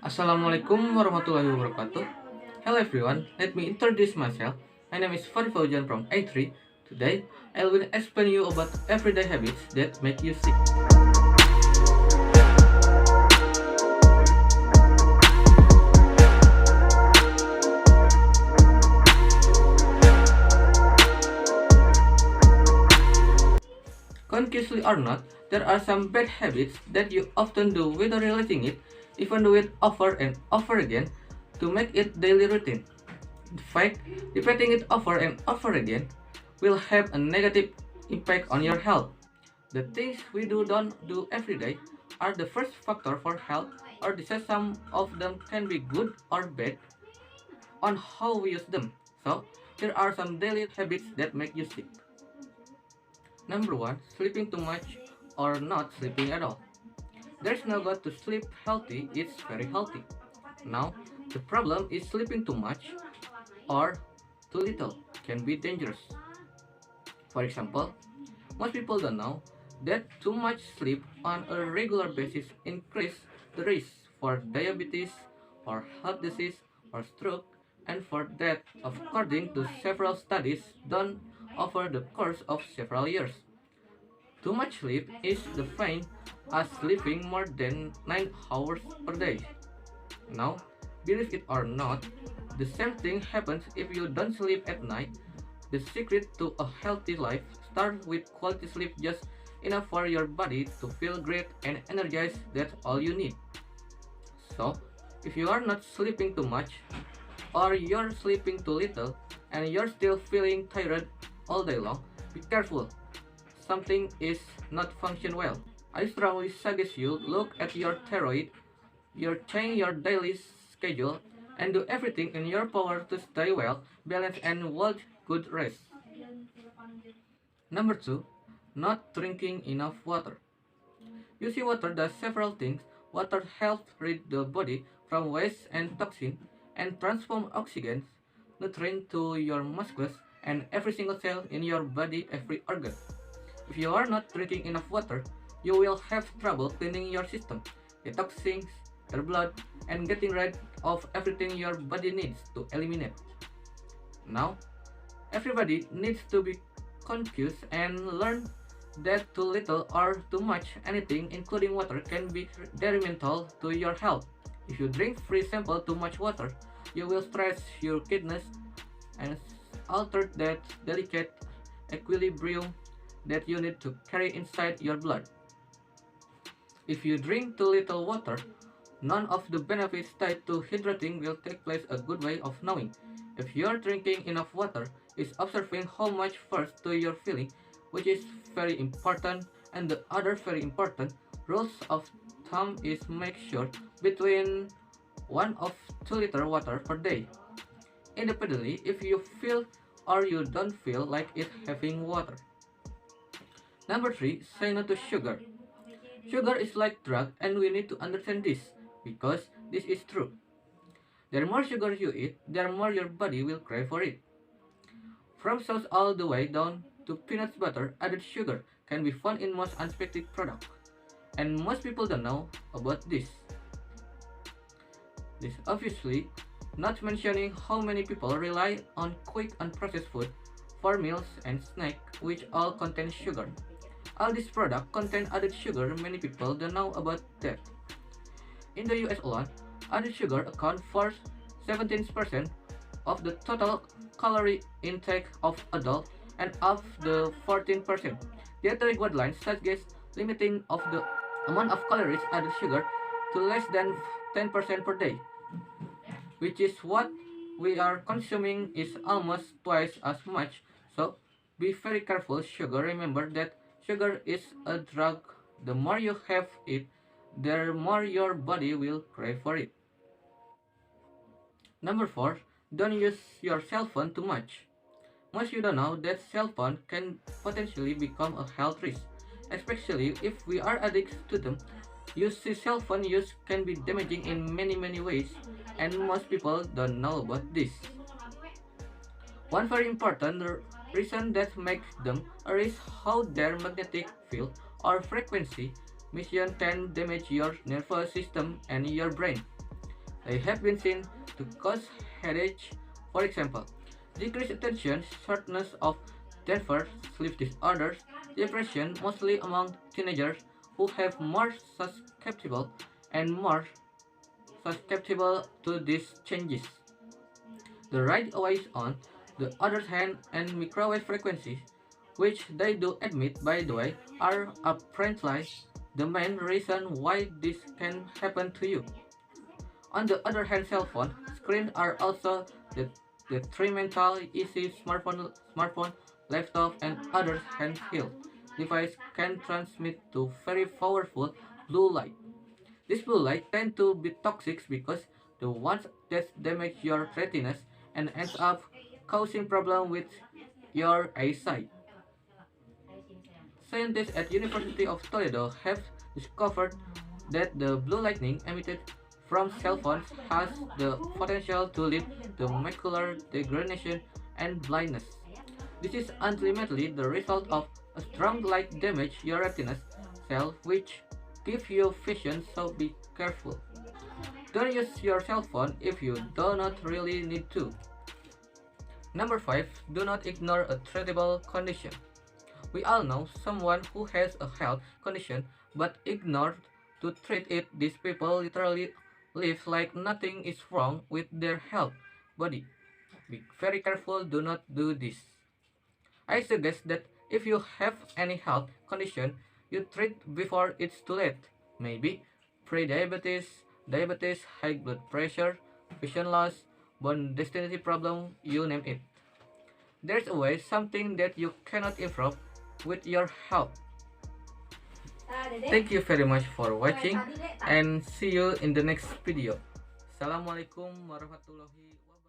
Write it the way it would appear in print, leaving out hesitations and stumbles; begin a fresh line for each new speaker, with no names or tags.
Assalamualaikum warahmatullahi wabarakatuh. Hello everyone, let me introduce myself. My name is Fahri Fauzan from A3. Today, I will explain you about everyday habits that make you sick. Consciously or not, there are some bad habits that you often do without realizing it, even do it over and over again to make it daily routine. In fact, repeating it over and over again will have a negative impact on your health. The things we don't do every day are the first factor for health or disease. Some of them can be good or bad on how we use them. So, here are some daily habits that make you sick. Number 1. Sleeping too much or not sleeping at all. There's no God to sleep healthy, it's very healthy. Now, the problem is sleeping too much or too little can be dangerous. For example, most people don't know that too much sleep on a regular basis increases the risk for diabetes, for heart disease, for stroke, and for death, according to several studies done over the course of several years. Too much sleep is defined as sleeping more than 9 hours per day. Now, believe it or not, the same thing happens if you don't sleep at night. The secret to a healthy life starts with quality sleep, just enough for your body to feel great and energized. That's all you need. So, if you are not sleeping too much, or you're sleeping too little, and you're still feeling tired all day long, be careful. Something is not functioning well. I strongly suggest you look at your thyroid, you change your daily schedule, and do everything in your power to stay well, balanced, and want good rest. Number 2. Not drinking enough water. You see, water does several things. Water helps rid the body from waste and toxin and transform oxygen, nutrient to your muscles and every single cell in your body, every organ. If you are not drinking enough water, you will have trouble cleaning your system, detoxing your blood, and getting rid of everything your body needs to eliminate. Now, everybody needs to be conscious and learn that too little or too much anything, including water, can be detrimental to your health. If you drink, for example, too much water, you will stress your kidneys and alter that delicate equilibrium that you need to carry inside your blood. If you drink too little water, none of the benefits tied to hydrating will take place. A good way of knowing if you are drinking enough water is observing how much first to your feeling, which is very important, and the other very important rules of thumb is make sure between 1 of 2 liter water per day. Independently, if you feel or you don't feel like it having water. Number 3. Say no to sugar. Sugar is like drug and we need to understand this because this is true. The more sugar you eat, the more your body will crave for it. From sauce all the way down to peanut butter, added sugar can be found in most unexpected products. And most people don't know about this. This obviously not mentioning how many people rely on quick and processed food for meals and snacks which all contain sugar. All these products contain added sugar. Many people don't know about that. In the US alone, added sugar accounts for 17% of the total calorie intake of adults and of the 14%. Dietary guidelines suggest limiting of the amount of calories added sugar to less than 10% per day, which is what we are consuming is almost twice as much. So be very careful. Sugar, remember that sugar is a drug. The more you have it, the more your body will crave for it. Number 4. Don't use your cell phone too much. Most you don't know that cell phone can potentially become a health risk, especially if we are addicted to them. Cell phone use can be damaging in many ways, and most people don't know about this. One very important reason that makes them is how their magnetic field or frequency emission can damage your nervous system and your brain. They have been seen to cause headache, for example, decreased attention, shortness of temper, sleep disorders, depression, mostly among teenagers who have more susceptible to these changes. The right always on, the other hand, and microwave frequencies, which they do admit by the way, are apparently the main reason why this can happen to you. On the other hand, cell phone screens are also detrimental. Easy smartphone, laptop, and other handheld device can transmit to very powerful blue light. This blue light tend to be toxic because the ones that damage your retinas and ends up causing problem with your eyesight. Scientists at University of Toledo have discovered that the blue lightning emitted from cell phones has the potential to lead to macular degeneration and blindness. This is ultimately the result of a strong light damage your retina cell which give you vision, so be careful. Don't use your cell phone if you do not really need to. Number 5. Do not ignore a treatable condition. We all know someone who has a health condition but ignored to treat it. These people literally live like nothing is wrong with their health body. Be very careful, do not do this. I suggest that if you have any health condition, you treat before it's too late. Maybe pre-diabetes, diabetes, high blood pressure, vision loss, bone density problem, you name it. There's always something that you cannot improve with your health. Thank you very much for watching and see you in the next video. Assalamualaikum warahmatullahi wabarakatuh.